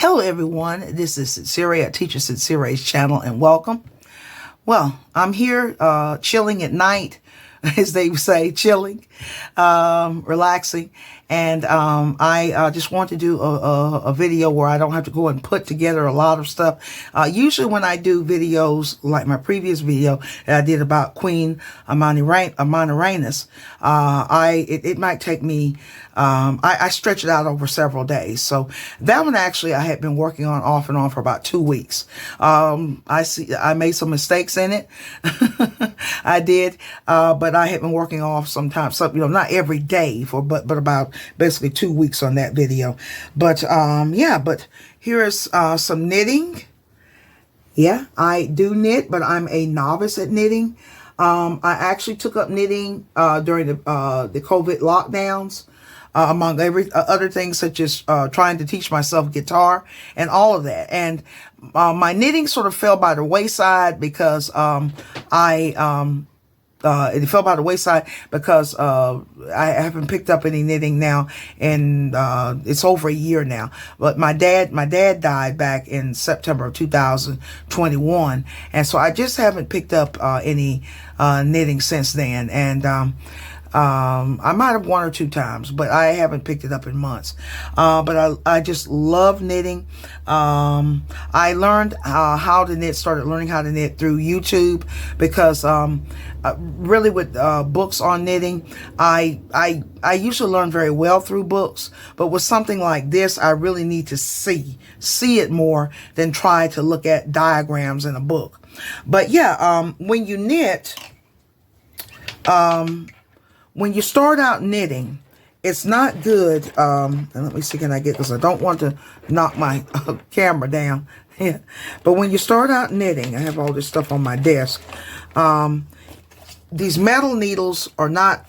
Hello everyone, this is Sibyl at Teacher Sibyl's channel, and welcome. Well, I'm here chilling at night, as they say, chilling, relaxing, and I just want to do a video where I don't have to go and put together a lot of stuff. Usually when I do videos like my previous video that I did about Queen Amanirenas, it might take me, I stretch it out over several days. So that one actually I had been working on off and on for about 2 weeks. I made some mistakes in it. I did, but I had been working off sometimes, so, not every day but about basically 2 weeks on that video. But yeah, but here is some knitting. Yeah, I do knit, but I'm a novice at knitting. I actually took up knitting during the COVID lockdowns, among other things, such as trying to teach myself guitar and all of that. And my knitting sort of fell by the wayside because it fell by the wayside because I haven't picked up any knitting now, and it's over a year now. But my dad died back in September of 2021, and so I just haven't picked up any knitting since then. And I might have 1 or 2 times, but I haven't picked it up in months. But I just love knitting. I learned how to knit, started learning how to knit through YouTube, because really with books on knitting, I usually learn very well through books, but with something like this, I really need to see it more than try to look at diagrams in a book. But yeah, when you knit, when you start out knitting, it's not good. And let me see, can I get this? I don't want to knock my camera down. Yeah. But when you start out knitting, I have all this stuff on my desk. These metal needles are not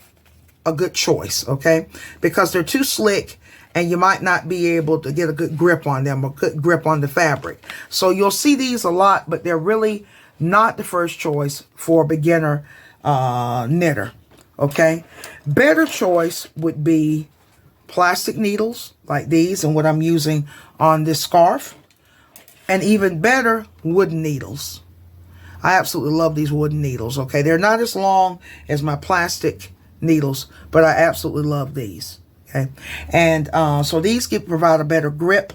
a good choice, okay? Because they're too slick, and you might not be able to get a good grip on them, or good grip on the fabric. So you'll see these a lot, but they're really not the first choice for a beginner knitter. Okay, better choice would be plastic needles like these, and what I'm using on this scarf, and even better, wooden needles. I absolutely love these wooden needles. Okay, they're not as long as my plastic needles, but I absolutely love these. Okay, and so these provide a better grip.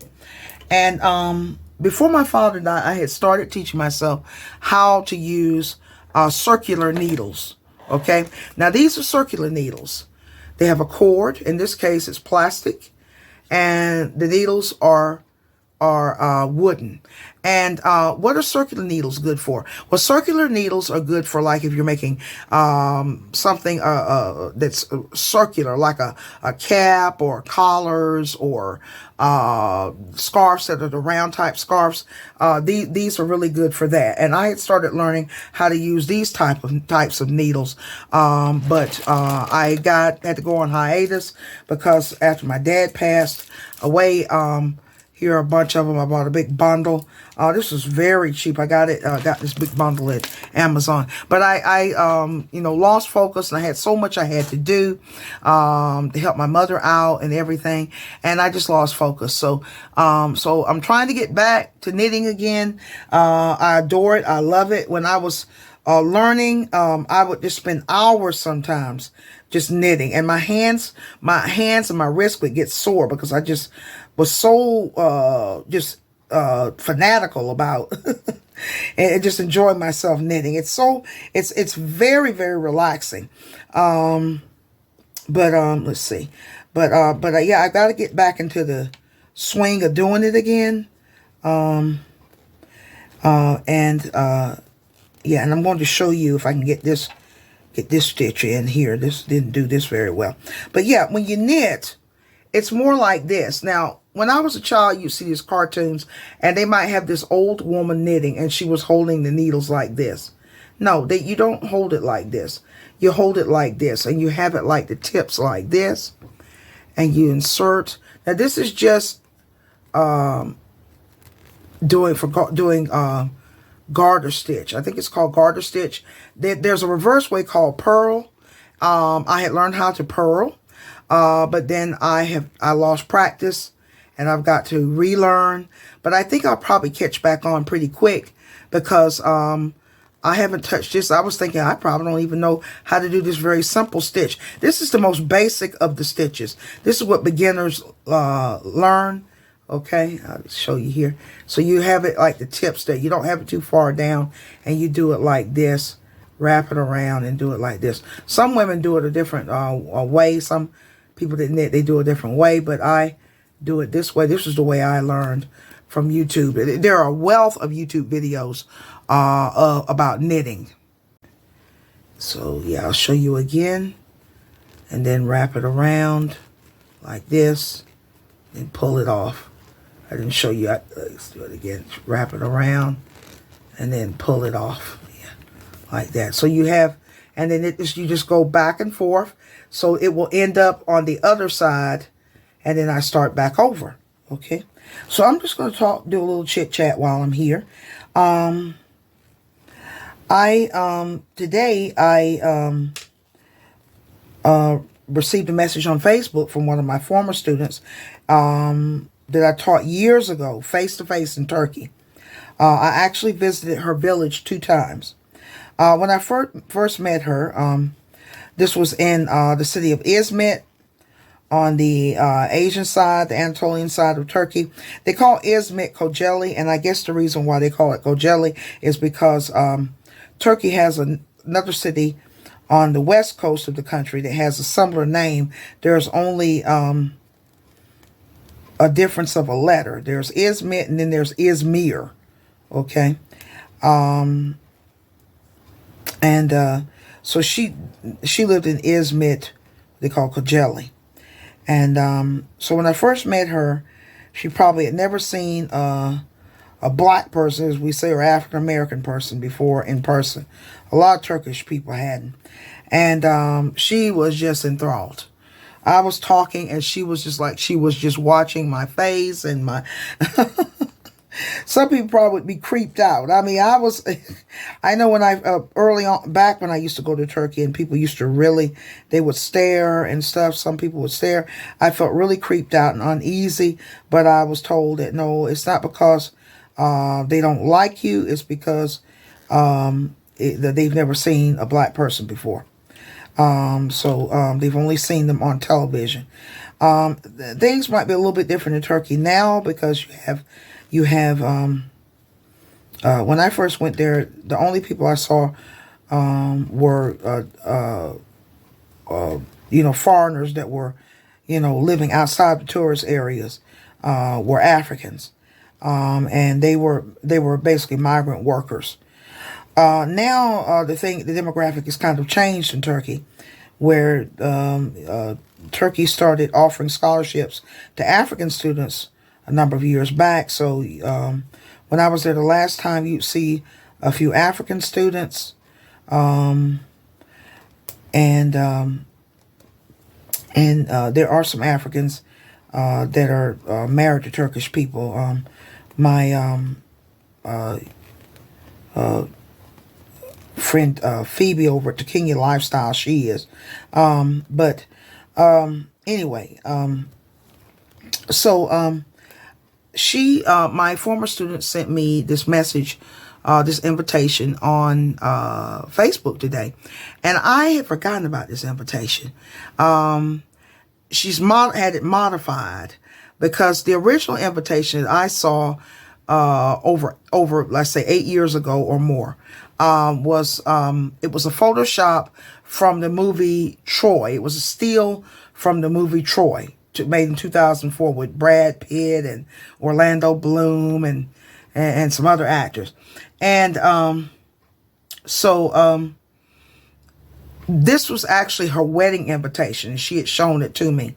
And before my father died, I had started teaching myself how to use circular needles. Okay, now these are circular needles. They have a cord. In this case, it's plastic, and the needles are wooden. And what are circular needles good for? Well, circular needles are good for, like, if you're making something that's circular, like a cap or collars or scarves that are the round type scarves. These are really good for that. And I had started learning how to use these types of needles, but I had to go on hiatus because after my dad passed away, here are a bunch of them. I bought a big bundle. This was very cheap. I got this big bundle at Amazon. But I lost focus, and I had so much I had to do to help my mother out and everything, and I just lost focus. So I'm trying to get back to knitting again. I adore it. I love it. When I was learning, I would just spend hours sometimes just knitting, and my hands and my wrists would get sore because I just was so fanatical about and just enjoying myself knitting. It's very, very relaxing. Let's see. Yeah, I got to get back into the swing of doing it again. Yeah, and I'm going to show you if I can get this stitch in here. This didn't do this very well. But yeah, when you knit, it's more like this. Now, when I was a child, you see these cartoons, and they might have this old woman knitting, and she was holding the needles like this. No, you don't hold it like this. You hold it like this, and you have it like the tips like this, and you insert. Now, this is just doing garter stitch. I think it's called garter stitch. There's a reverse way called purl. I had learned how to purl, but then I lost practice, and I've got to relearn. But I think I'll probably catch back on pretty quick because I haven't touched this. I was thinking I probably don't even know how to do this very simple stitch. This is the most basic of the stitches. This is what beginners learn. Okay, I'll show you here. So you have it like the tips that you don't have it too far down, and you do it like this. Wrap it around and do it like this. Some women do it a different way. Some people that knit, they do it a different way, but I do it this way. This is the way I learned from YouTube. There are a wealth of YouTube videos about knitting. So yeah, I'll show you again, and then wrap it around like this and pull it off. I didn't show you. Let's do it again. Wrap it around and then pull it off. Yeah, like that. So you have, and then you just go back and forth. So it will end up on the other side, and then I start back over. Okay. So I'm just going to do a little chit chat while I'm here. Today I received a message on Facebook from one of my former students that I taught years ago, face-to-face in Turkey. I actually visited her village 2 times. When I first met her, this was in the city of Izmit on the Asian side, the Anatolian side of Turkey. They call Izmit Kocaeli, and I guess the reason why they call it Kocaeli is because Turkey has another city on the west coast of the country that has a similar name. There's only a difference of a letter. There's Izmit and then there's Izmir. Okay. So she lived in Izmit, they call Kocaeli. And so when I first met her, she probably had never seen a black person, as we say, or African American person before in person. A lot of Turkish people hadn't. And she was just enthralled. I was talking and she was just like, she was just watching my face and my... Some people probably would be creeped out. I mean, I know when early on, back when I used to go to Turkey and people used to really, they would stare and stuff. Some people would stare. I felt really creeped out and uneasy, but I was told that no, it's not because they don't like you. It's because that they've never seen a black person before. So they've only seen them on television. Things might be a little bit different in Turkey now because you have when I first went there, the only people I saw were foreigners that were living outside the tourist areas were Africans, and they were basically migrant workers. Now the demographic is kind of changed in Turkey, where Turkey started offering scholarships to African students a number of years back. So when I was there the last time, you'd see a few African students, and there are some Africans that are married to Turkish people. My friend Phoebe over at the Kenya Lifestyle, she is. Anyway, she, my former student, sent me this message, this invitation on Facebook today, and I had forgotten about this invitation. She's had it modified because the original invitation that I saw over let's say 8 years ago or more was it was a Photoshop from the movie Troy. It was a still from the movie Troy, made in 2004 with Brad Pitt and Orlando Bloom and some other actors. And this was actually her wedding invitation, and she had shown it to me.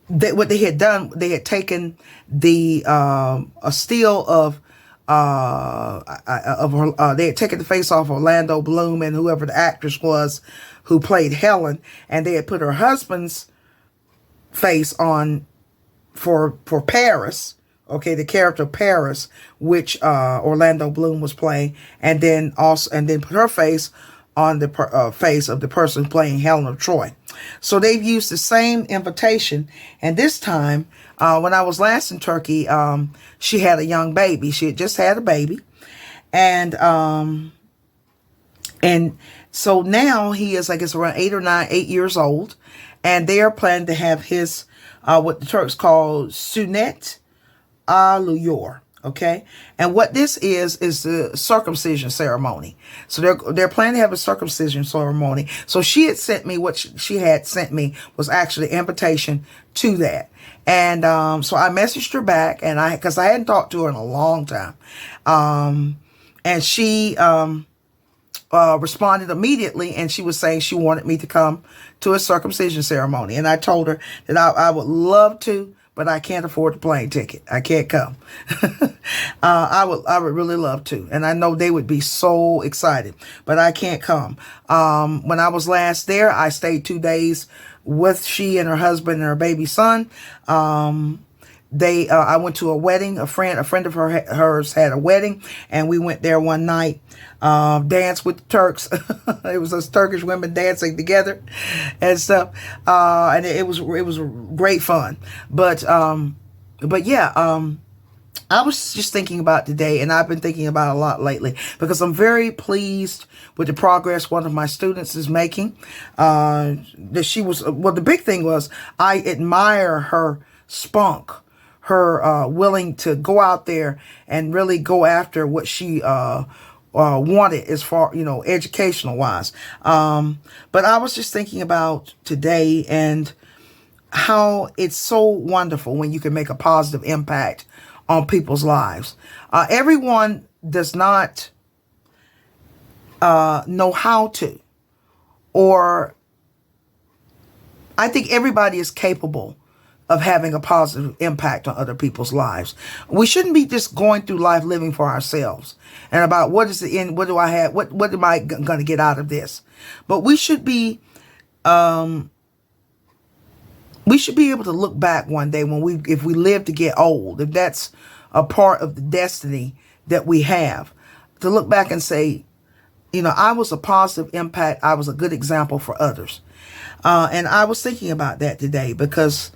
What they had done, they had taken a still of her. They had taken the face off Orlando Bloom and whoever the actress was who played Helen, and they had put her husband's face on for Paris. Okay, the character Paris, which Orlando Bloom was playing, and then put her face on the face of the person playing Helen of Troy. So they've used the same invitation, and this time, when I was last in Turkey, she had a young baby. She had just had a baby, and so now he is, I guess, around 8 years old, and they are planning to have his what the Turks call Sünnet Aluyor. Okay, and what this is the circumcision ceremony. So they're planning to have a circumcision ceremony. So she had sent me what she had sent me was actually an invitation to that. And so I messaged her back, and because I hadn't talked to her in a long time, and she responded immediately, and she was saying she wanted me to come to a circumcision ceremony. And I told her that I would love to, but I can't afford the plane ticket. I can't come. I would really love to. And I know they would be so excited, but I can't come. When I was last there, I stayed 2 days with she and her husband and her baby son. I went to a wedding. A friend of hers had a wedding, and we went there one night, danced with the Turks. It was us Turkish women dancing together and stuff. And it was great fun. But yeah, I was just thinking about today, and I've been thinking about a lot lately, because I'm very pleased with the progress one of my students is making. The big thing was, I admire her spunk, her willing to go out there and really go after what she wanted as far, educational wise. But I was just thinking about today and how it's so wonderful when you can make a positive impact on people's lives. Everyone does not know how to, or I think everybody is capable of having a positive impact on other people's lives. We shouldn't be just going through life living for ourselves and about what is the end, what do I have, what am I going to get out of this? But we should be able to look back one day if we live to get old, if that's a part of the destiny that we have, to look back and say, I was a positive impact. I was a good example for others. And I was thinking about that today because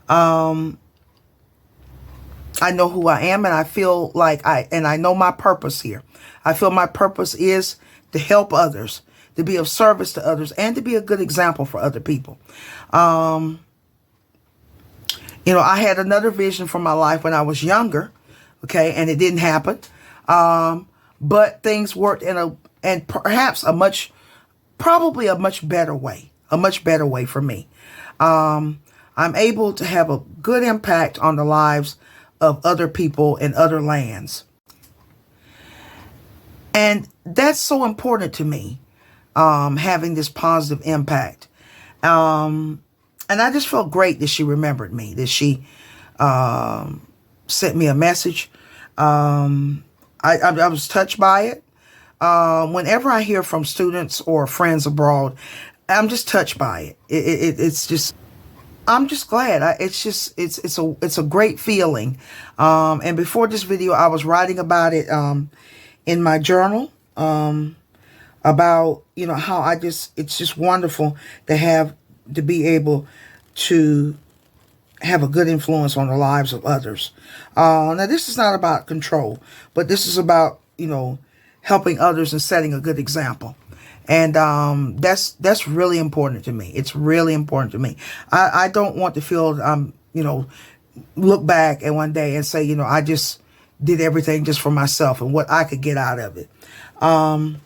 I know who I am, and I feel like I know my purpose here. I feel my purpose is to help others, to be of service to others, and to be a good example for other people. I had another vision for my life when I was younger, okay, and it didn't happen. But things worked and perhaps probably a much better way for me. I'm able to have a good impact on the lives of other people in other lands. And that's so important to me, having this positive impact. And I just felt great that she remembered me, that she sent me a message. I was touched by it. Whenever I hear from students or friends abroad, I'm just touched by it. I'm just glad. It's a great feeling. And before this video, I was writing about it in my journal, about how it's just wonderful to be able to have a good influence on the lives of others. Now this is not about control, but this is about helping others and setting a good example. And that's really important to me. It's really important to me. I don't want to feel look back at one day and say, I just did everything just for myself and what I could get out of it. And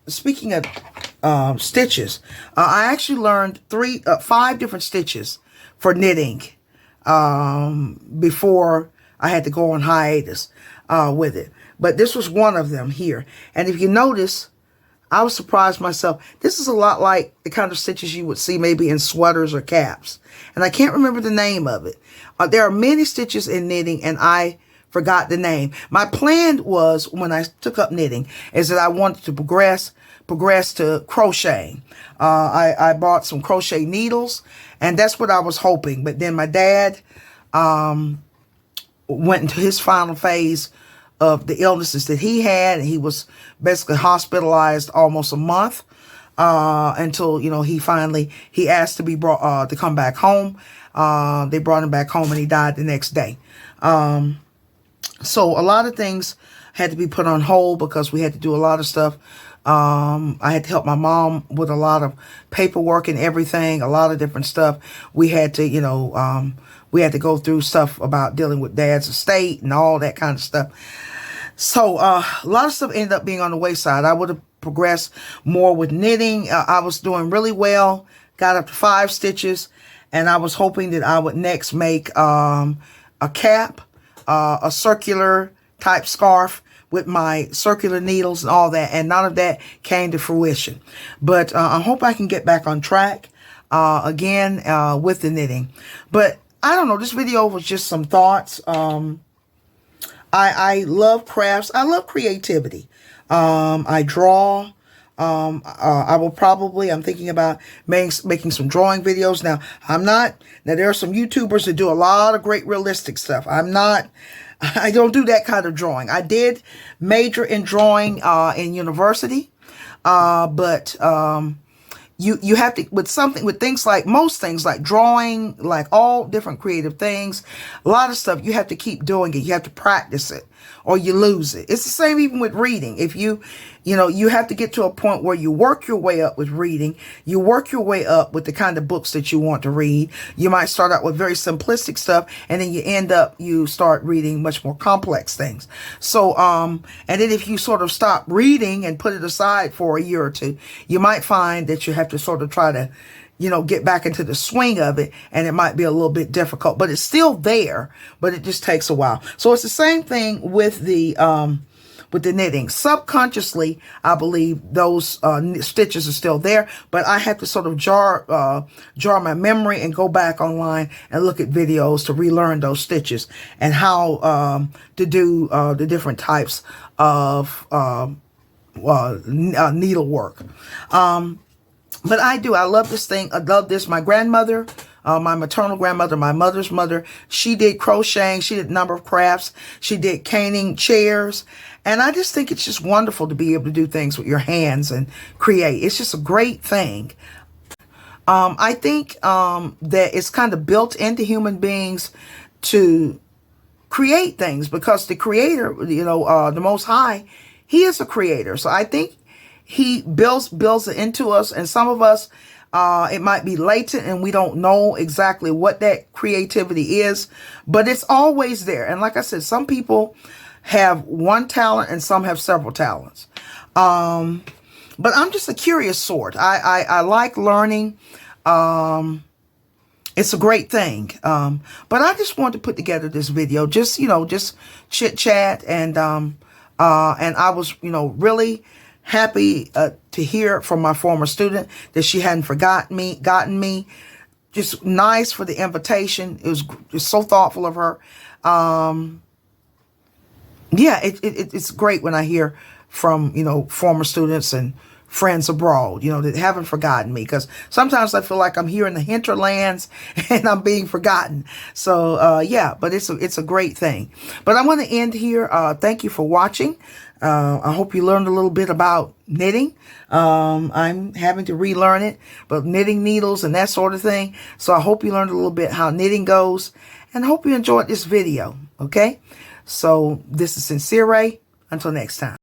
speaking of stitches, I actually learned 5 different stitches for knitting before I had to go on hiatus with it. But this was one of them here. And if you notice, I was surprised myself. This is a lot like the kind of stitches you would see maybe in sweaters or caps. And I can't remember the name of it. There are many stitches in knitting, and I forgot the name. My plan was, when I took up knitting, is that I wanted to progress to crocheting. I bought some crochet needles, and that's what I was hoping. But then my dad went into his final phase the illnesses that he had. And he was basically hospitalized almost a month until, you know, he asked to be brought to come back home. They brought him back home and he died the next day. So a lot of things had to be put on hold because we had to do a lot of stuff. I had to help my mom with a lot of paperwork and everything, a lot of different stuff. We had to, you know, we had to go through stuff about dealing with dad's estate and all that kind of stuff. So a lot of stuff ended up being on the wayside. I would have progressed more with knitting. I was doing really well, got up to 5 stitches, and I was hoping that I would next make a cap, a circular type scarf with my circular needles and all that, and none of that came to fruition. But I hope I can get back on track again with the knitting. But I don't know, this video was just some thoughts. I love crafts. I love creativity. I draw. I will probably, I'm thinking about making some drawing videos. Now, there are some YouTubers that do a lot of great realistic stuff. I don't do that kind of drawing. I did major in drawing in university, but you have to, with things like, most things like drawing, like all different creative things, a lot of stuff, you have to keep doing it. You have to practice it or you lose it. It's the same even with reading. If you have to get to a point where you work your way up with reading. You work your way up with the kind of books that you want to read. You might start out with very simplistic stuff, and then you start reading much more complex things. So, and then if you sort of stop reading and put it aside for a year or two, you might find that you have to sort of try to, get back into the swing of it, and it might be a little bit difficult, but it's still there, but it just takes a while. So it's the same thing with the knitting. Subconsciously, I believe those stitches are still there, but I have to sort of jar my memory and go back online and look at videos to relearn those stitches and how to do the different types of needlework. But I love this thing. I love this. My grandmother, my maternal grandmother, my mother's mother, she did crocheting. She did a number of crafts. She did caning chairs. And I just think it's just wonderful to be able to do things with your hands and create. It's just a great thing. I think that it's kind of built into human beings to create things because the creator, the Most High, he is a creator. So I think he builds it into us, and some of us, it might be latent and we don't know exactly what that creativity is, but it's always there. And like I said, some people have one talent and some have several talents. But I'm just a curious sort. I like learning. It's a great thing. But I just wanted to put together this video, just chit chat. And I was, really happy to hear from my former student that she hadn't gotten me. Just nice for the invitation. It was just so thoughtful of her. Yeah, it's great when I hear from, former students and friends abroad, that haven't forgotten me, because sometimes I feel like I'm here in the hinterlands and I'm being forgotten. So, yeah, but it's a great thing. But I want to end here. Thank you for watching. I hope you learned a little bit about knitting. I'm having to relearn it, but knitting needles and that sort of thing. So I hope you learned a little bit how knitting goes, and I hope you enjoyed this video. Okay. So this is Sincere. Until next time.